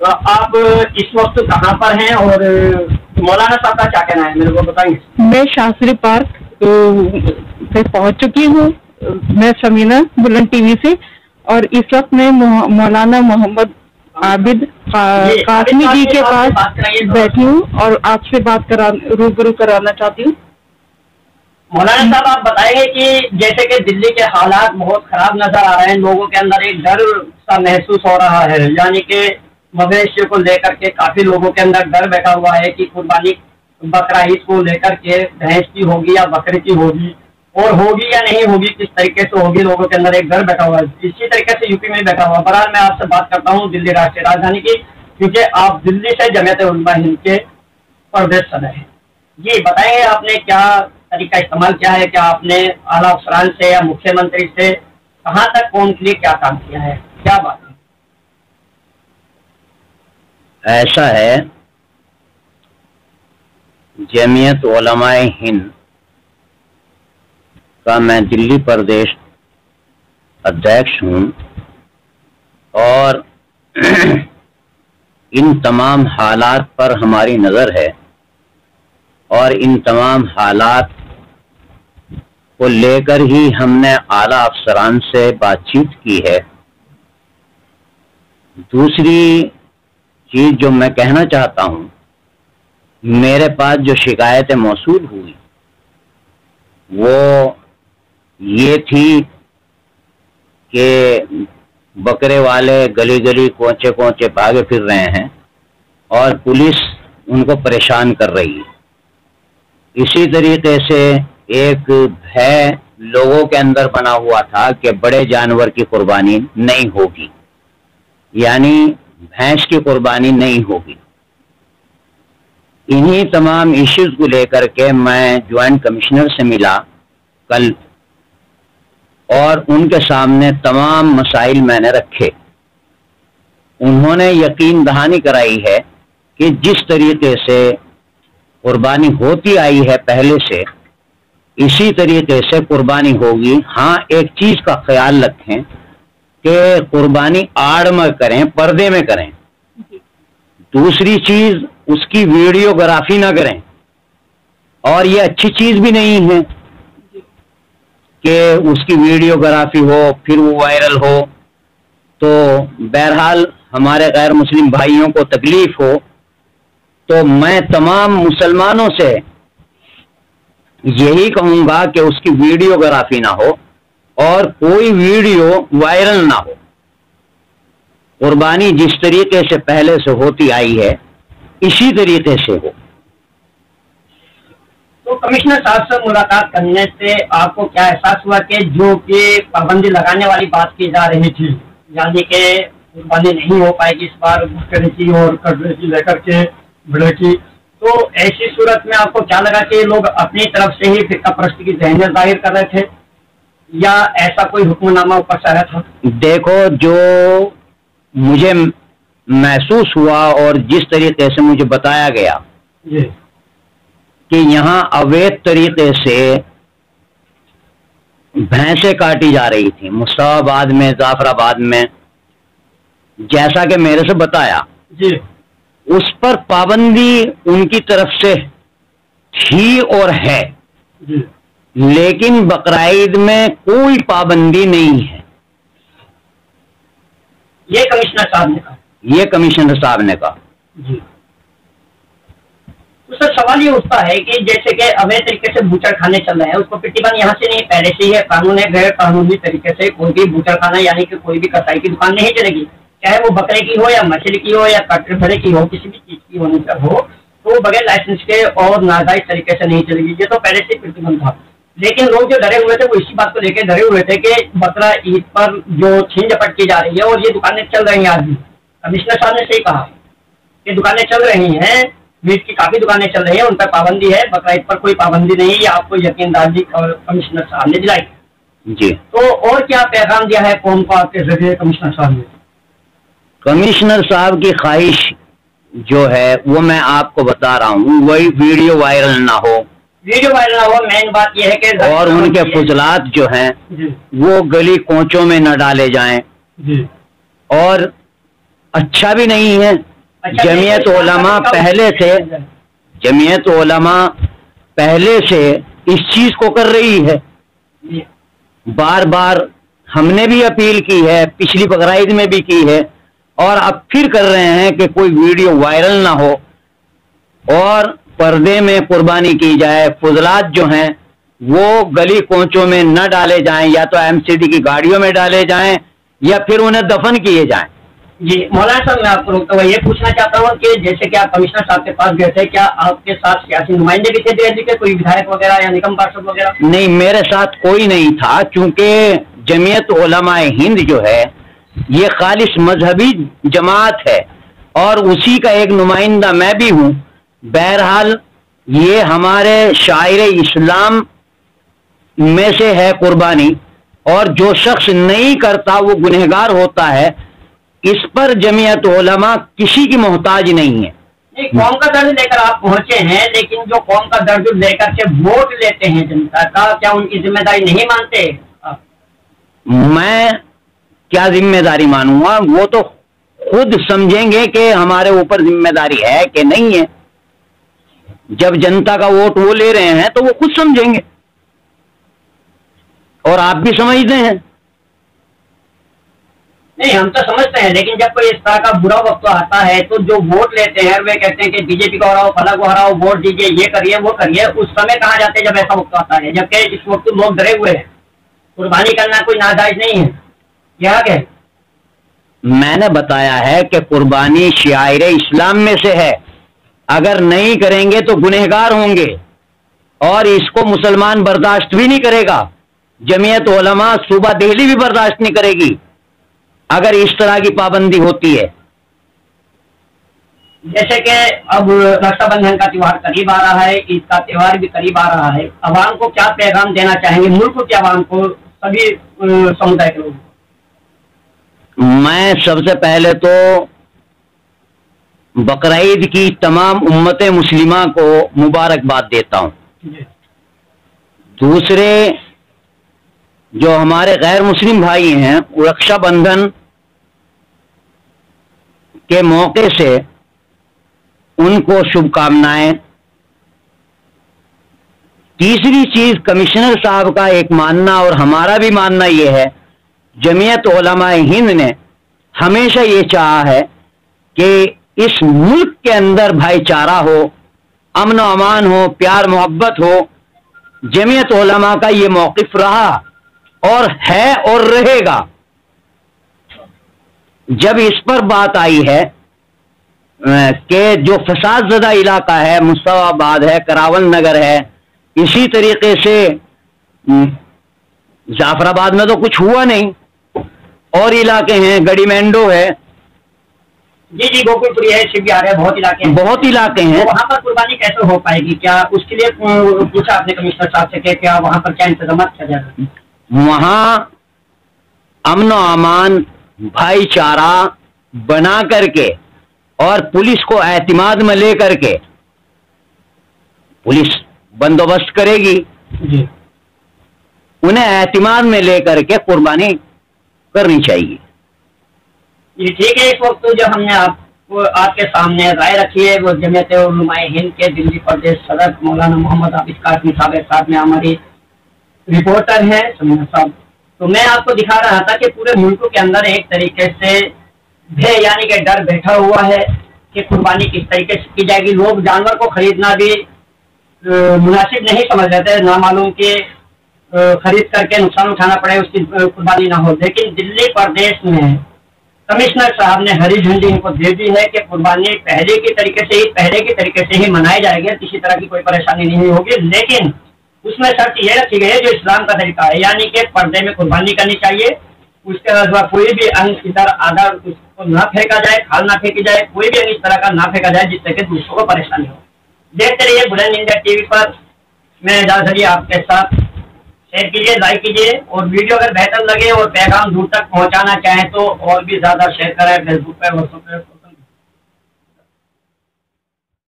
आप इस वक्त कहाँ पर हैं और मौलाना साहब का क्या कहना है, मेरे को बताएंगे? मैं शास्त्री पार्क पे पहुंच चुकी हूँ। मैं समीना बुलंद टीवी से, और इस वक्त मैं मौलाना मोहम्मद आबिद कासमी जी के पास बैठी हूँ और आपसे रूबरू कराना चाहती हूँ। मौलाना साहब, आप बताएंगे कि जैसे कि दिल्ली के हालात बहुत खराब नजर आ रहे हैं, लोगों के अंदर एक डर सा महसूस हो रहा है, यानी कि मवेशियों को लेकर के काफी लोगों के अंदर डर बैठा हुआ है कि कुर्बानी बकरा ईद को लेकर के भैंस की होगी या बकरे की होगी, और होगी या नहीं होगी, किस तरीके से होगी, लोगों के अंदर एक डर बैठा हुआ है। इसी तरीके से यूपी में बैठा हुआ। बहरहाल मैं आपसे बात करता हूँ दिल्ली राष्ट्रीय राजधानी की, क्योंकि आप दिल्ली से जमीयत उलमा हिंद के प्रदेश सदर हैं। जी बताएंगे, आपने क्या तरीका इस्तेमाल किया है? क्या आपने आला अफसरान से या मुख्यमंत्री से कहाँ तक कौन के लिए क्या काम किया है, क्या बात है? ऐसा है, जमीयत उलमाए हिंद का मैं दिल्ली प्रदेश अध्यक्ष हूँ, और इन तमाम हालात पर हमारी नज़र है, और इन तमाम हालात को लेकर ही हमने आला अफसरान से बातचीत की है। दूसरी चीज जो मैं कहना चाहता हूँ, मेरे पास जो शिकायतें मौसूल हुई वो ये थी कि बकरे वाले गली गली कोचे कोचे भागे फिर रहे हैं और पुलिस उनको परेशान कर रही है। इसी तरीके से एक भय लोगों के अंदर बना हुआ था कि बड़े जानवर की कुर्बानी नहीं होगी, यानी भैंस की कुर्बानी नहीं होगी। इन्हीं तमाम इश्यूज को लेकर के मैं ज्वाइंट कमिश्नर से मिला कल, और उनके सामने तमाम मसाइल मैंने रखे। उन्होंने यकीन दहानी कराई है कि जिस तरीके से कुर्बानी होती आई है पहले से, इसी तरीके से कुर्बानी होगी। हाँ, एक चीज का ख्याल रखें कि कुर्बानी आड़ में करें, पर्दे में करें। दूसरी चीज, उसकी वीडियोग्राफी ना करें, और ये अच्छी चीज भी नहीं है कि उसकी वीडियोग्राफी हो फिर वो वायरल हो, तो बहरहाल हमारे गैर मुस्लिम भाइयों को तकलीफ हो। तो मैं तमाम मुसलमानों से यही कहूंगा कि उसकी वीडियोग्राफी ना हो और कोई वीडियो वायरल ना हो। कुर्बानी जिस तरीके से पहले से होती आई है इसी तरीके से हो। तो कमिश्नर साहब से मुलाकात करने से आपको क्या एहसास हुआ कि जो कि पाबंदी लगाने वाली बात की जा रही थी, यानी कि कुर्बानी नहीं हो पाएगी इस बार बकरे की और कटरे की लेकर के बड़े की, तो ऐसी सूरत में आपको क्या लगा कि लोग अपनी तरफ से ही फिरका परस्ती की ज़हनियत जाहिर कर रहे थे, या ऐसा कोई हुक्मनामा ऊपर से आया था? देखो, जो मुझे महसूस हुआ और जिस तरीके से मुझे बताया गया कि यहाँ अवैध तरीके से भैंसें काटी जा रही थी मुस्ताबाद में, जाफराबाद में, जैसा कि मेरे से बताया जी, उस पर पाबंदी उनकी तरफ से थी और है जी। लेकिन बकराईद में कोई पाबंदी नहीं है। ये कमिश्नर साहब ने कहा। ये कमिश्नर साहब ने कहा जी। तो सर सवाल ये उठता है कि जैसे कि अवैध तरीके से बूचड़ खाने चल रहे हैं, उसको प्रतिबंध यहाँ से नहीं, पहले से ही है कानून है, गैर कानूनी तरीके से कोई भी बूचड़ खाना यानी कि कोई भी कसाई की दुकान नहीं चलेगी, चाहे वो बकरे की हो या मछली की हो या कटरे की हो, किसी भी चीज की होनी हो, तो बगैर लाइसेंस के और नाजायज तरीके से नहीं चलेगी। ये तो पहले से प्रतिबंध था, लेकिन लोग जो डरे हुए थे वो इसी बात को लेकर डरे हुए थे कि बकरा ईद पर जो छीन झपट की जा रही है और ये दुकानें चल रही हैं। आज भी कमिश्नर साहब ने सही कहा कि दुकानें चल रही हैं, मीट की काफी दुकानें चल रही हैं, उन पर पाबंदी है, बकरा ईद पर कोई पाबंदी नहीं है। ये आपको यकीनदारी कमिश्नर साहब ने दिलाई जी। तो और क्या पैगाम दिया है कौम को आपके जरिए कमिश्नर साहब ने? कमिश्नर साहब की ख्वाहिश जो है वो मैं आपको बता रहा हूँ, वही वीडियो वायरल ना हो। वीडियो वायरल ना हो, मेन बात यह है कि और उनके फुजलात जो हैं वो गली कोचों में न डाले जाएं। जी। और अच्छा भी नहीं है जमीयत उलमा पहले से इस चीज को कर रही है। बार बार हमने भी अपील की है, पिछली बकरीद में भी की है, और अब फिर कर रहे हैं कि कोई वीडियो वायरल ना हो और पर्दे में कुर्बानी की जाए। फुजलात जो हैं वो गली कोचों में न डाले जाएं, या तो एमसीडी की गाड़ियों में डाले जाएं या फिर उन्हें दफन किए जाएं। जी मौलाना साहब, मैं आपको रोकता हुआ ये पूछना चाहता हूँ कि जैसे कि आप कमिश्नर साहब के पास गए थे, क्या आपके साथ सियासी नुमाइंदे भी थे दिल्ली के, कोई विधायक वगैरह या निगम पार्षद वगैरह? नहीं, मेरे साथ कोई नहीं था, क्योंकि जमीयत उलमाए हिंद जो है ये खालिस मजहबी जमात है और उसी का एक नुमाइंदा मैं भी हूँ। बहरहाल ये हमारे शायर इस्लाम में से है कुर्बानी, और जो शख्स नहीं करता वो गुनहगार होता है। इस पर जमीयत उलमा किसी की मोहताज नहीं है। कौम का दर्द लेकर आप पहुंचे हैं, लेकिन जो कौम का दर्द लेकर के वोट लेते हैं जनता का, क्या उनकी जिम्मेदारी नहीं मानते? मैं क्या जिम्मेदारी मानूंगा, वो तो खुद समझेंगे कि हमारे ऊपर जिम्मेदारी है कि नहीं है। जब जनता का वोट वो ले रहे हैं तो वो खुद समझेंगे, और आप भी समझते हैं। नहीं, हम तो समझते हैं, लेकिन जब कोई इस तरह का बुरा वक्त आता है तो जो वोट लेते हैं वे कहते हैं कि बीजेपी को हराओ, फला को हराओ, वोट दीजिए, ये करिए वो करिए। उस समय कहाँ जाते हैं जब ऐसा वक्त आता है, जबकि इस वक्त लोग डरे हुए हैं। कुर्बानी करना कोई नाजायज नहीं है, क्या कहे? मैंने बताया है कि कुर्बानी शायर इस्लाम में से है, अगर नहीं करेंगे तो गुनहगार होंगे, और इसको मुसलमान बर्दाश्त भी नहीं करेगा। जमीयत उलमा सूबा दिल्ली भी बर्दाश्त नहीं करेगी अगर इस तरह की पाबंदी होती है। जैसे कि अब रक्षाबंधन का त्योहार करीब आ रहा है, ईद का त्योहार भी करीब आ रहा है, अवाम को क्या पैगाम देना चाहेंगे, मुल्क के अवाम को, सभी समुदाय के लोगों को? मैं सबसे पहले तो बकरीद की तमाम उम्मत मुस्लिमा को मुबारकबाद देता हूँ। दूसरे जो हमारे गैर मुस्लिम भाई हैं, रक्षाबंधन के मौके से उनको शुभकामनाएं। तीसरी चीज, कमिश्नर साहब का एक मानना और हमारा भी मानना यह है, जमीयत उलमाए हिंद ने हमेशा ये चाहा है कि इस मुल्क के अंदर भाईचारा हो, अमन व अमान हो, प्यार मोहब्बत हो। जमीयत उलमा का ये मौक़िफ़ रहा और है और रहेगा। जब इस पर बात आई है कि जो फसाद ज़दा इलाका है, मुस्तफाबाद है, करावल नगर है, इसी तरीके से जाफराबाद में तो कुछ हुआ नहीं, और इलाके हैं, गड़ीमेंडो है, जी गोकुलपुरी है, शिवबिहार है, बहुत इलाके हैं। तो वहाँ पर कुर्बानी कैसे हो पाएगी? क्या उसके लिए पूछा आपने कमिश्नर साहब से कि क्या वहाँ पर क्या इंतजाम किया जाएगा? वहाँ अमन अमान, भाईचारा बना करके और पुलिस को एतमाद में ले करके पुलिस बंदोबस्त करेगी जी। उन्हें एतमाद में ले करके कुर्बानी करनी चाहिए। ये ठीक है। इस वक्त जो हमने आपको आपके सामने राय रखी है वो जमीयत उलमाए हिंद के दिल्ली प्रदेश सदर मौलाना मोहम्मद आबिद कासमी साहब में हमारी रिपोर्टर है समीना साहब। तो मैं आपको दिखा रहा था कि पूरे मुल्क के अंदर एक तरीके से भय यानी कि डर बैठा हुआ है कि कुर्बानी किस तरीके से की जाएगी। लोग जानवर को खरीदना भी मुनासिब नहीं समझ रहे थे, नामालूम के खरीद करके नुकसान उठाना पड़े, उसकी कुर्बानी ना हो। लेकिन दिल्ली प्रदेश में कमिश्नर साहब ने हरी झंडी इनको दे दी है कि कुर्बानी पहले की तरीके से ही मनाई जाएगी, किसी तरह की कोई परेशानी नहीं होगी। लेकिन उसमें शर्त यह रखी गई है जो इस्लाम का तरीका है, यानी कि पर्दे में कुर्बानी करनी चाहिए। उसके अलावा कोई भी अंग इधर आधा उसको ना फेंका जाए, खाल ना फेंकी जाए, कोई भी अंग इस तरह का ना फेंका जाए जिससे कि दूसरों को परेशानी हो। देखते रहिए बुलंद इंडिया टीवी पर। मैं इजाजत आपके साथ शेयर कीजिए, लाइक कीजिए, और वीडियो अगर बेहतर लगे और पैगाम दूर तक पहुंचाना चाहें तो और भी ज्यादा शेयर करें फेसबुक पर, व्हाट्सएप पर।